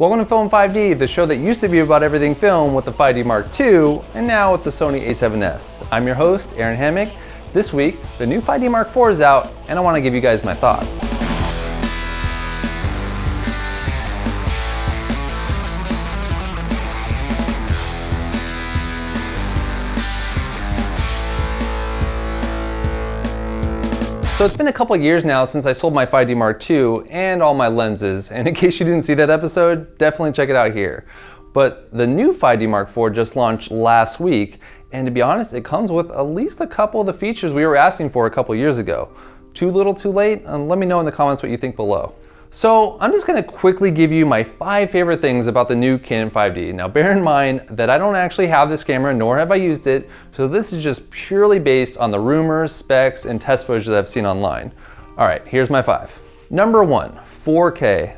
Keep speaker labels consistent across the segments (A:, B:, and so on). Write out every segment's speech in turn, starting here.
A: Welcome to Film 5D, the show that used to be about everything film with the 5D Mark II, and now with the Sony a7S. I'm your host, Aaron Hammock. This week, the new 5D Mark IV is out, and I want to give you guys my thoughts. So it's been a couple of years now since I sold my 5D Mark II and all my lenses, and in case you didn't see that episode, definitely check it out here. But the new 5D Mark IV just launched last week, and to be honest, it comes with at least a couple of the features we were asking for a couple years ago. Too little, too late? Let me know in the comments what you think below. So I'm just gonna quickly give you my 5 favorite things about the new Canon 5D. Now bear in mind that I don't actually have this camera, nor have I used it, so this is just purely based on the rumors, specs, and test footage that I've seen online. All right, here's my 5. Number 1, 4K.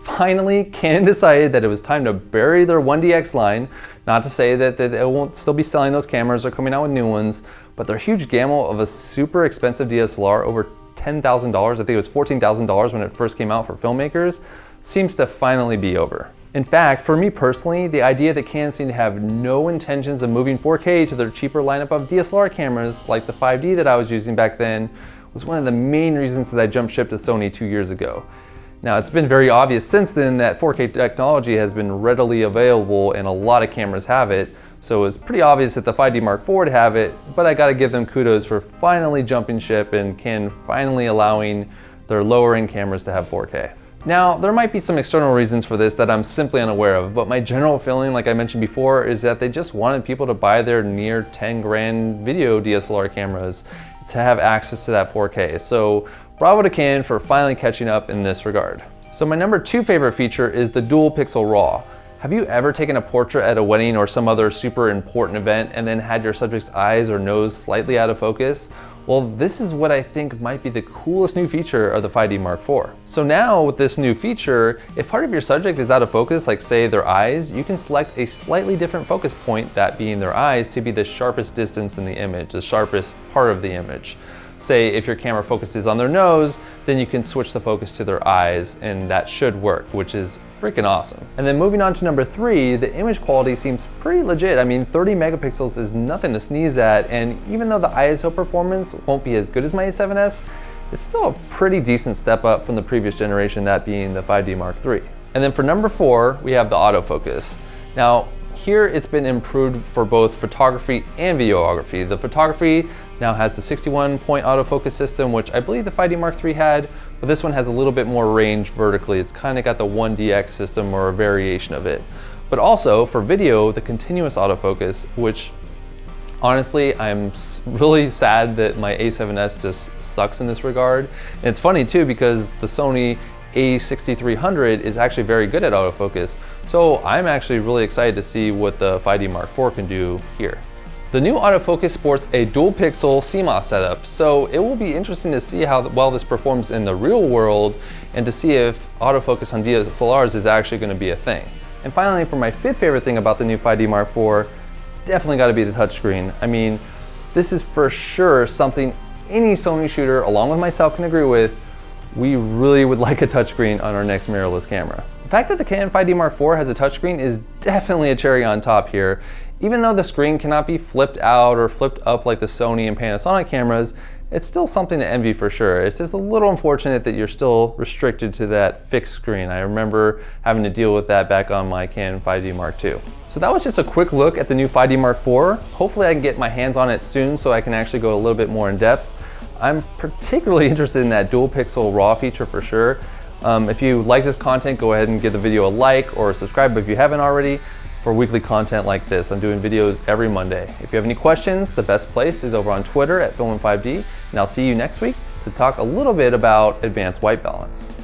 A: Finally, Canon decided that it was time to bury their 1DX line. Not to say that they won't still be selling those cameras or coming out with new ones, but their huge gamble of a super expensive DSLR, over $10,000, I think it was $14,000 when it first came out for filmmakers, seems to finally be over. In fact, for me personally, the idea that Canon seemed to have no intentions of moving 4K to their cheaper lineup of DSLR cameras like the 5D that I was using back then was one of the main reasons that I jumped ship to Sony 2 years ago. Now, it's been very obvious since then that 4K technology has been readily available and a lot of cameras have it, so it's pretty obvious that the 5D Mark IV would have it, but I gotta give them kudos for finally jumping ship and Canon finally allowing their lower end cameras to have 4K. Now, there might be some external reasons for this that I'm simply unaware of, but my general feeling, like I mentioned before, is that they just wanted people to buy their near 10 grand video DSLR cameras to have access to that 4K. So bravo to Canon for finally catching up in this regard. So my number 2 favorite feature is the dual pixel RAW. Have you ever taken a portrait at a wedding or some other super important event and then had your subject's eyes or nose slightly out of focus? Well, this is what I think might be the coolest new feature of the 5D Mark IV. So now with this new feature, if part of your subject is out of focus, like say their eyes, you can select a slightly different focus point, that being their eyes, to be the sharpest distance in the image, the sharpest part of the image. Say if your camera focuses on their nose, then you can switch the focus to their eyes, and that should work, which is freaking awesome. And then moving on to number 3, the image quality seems pretty legit. I mean, 30 megapixels is nothing to sneeze at, and even though the ISO performance won't be as good as my a7S, it's still a pretty decent step up from the previous generation, that being the 5D Mark III. And then for number 4, we have the autofocus. Now, here it's been improved for both photography and videography. The photography now has the 61-point autofocus system, which I believe the 5D Mark III had, but this one has a little bit more range vertically. It's kind of got the 1DX system or a variation of it. But also for video, the continuous autofocus, which honestly, I'm really sad that my a7S just sucks in this regard. And it's funny too, because the Sony a6300 is actually very good at autofocus. So I'm actually really excited to see what the 5D Mark IV can do here. The new autofocus sports a dual pixel CMOS setup, so it will be interesting to see how well this performs in the real world and to see if autofocus on DSLRs is actually going to be a thing. And finally, for my 5th favorite thing about the new 5D Mark IV, it's definitely got to be the touchscreen. I mean, this is for sure something any Sony shooter, along with myself, can agree with. We really would like a touchscreen on our next mirrorless camera. The fact that the Canon 5D Mark IV has a touchscreen is definitely a cherry on top here. Even though the screen cannot be flipped out or flipped up like the Sony and Panasonic cameras, it's still something to envy for sure. It's just a little unfortunate that you're still restricted to that fixed screen. I remember having to deal with that back on my Canon 5D Mark II. So that was just a quick look at the new 5D Mark IV. Hopefully I can get my hands on it soon so I can actually go a little bit more in depth. I'm particularly interested in that dual pixel RAW feature for sure. If you like this content, go ahead and give the video a like or subscribe if you haven't already for weekly content like this. I'm doing videos every Monday. If you have any questions, the best place is over on Twitter at Film5D, and I'll see you next week to talk a little bit about advanced white balance.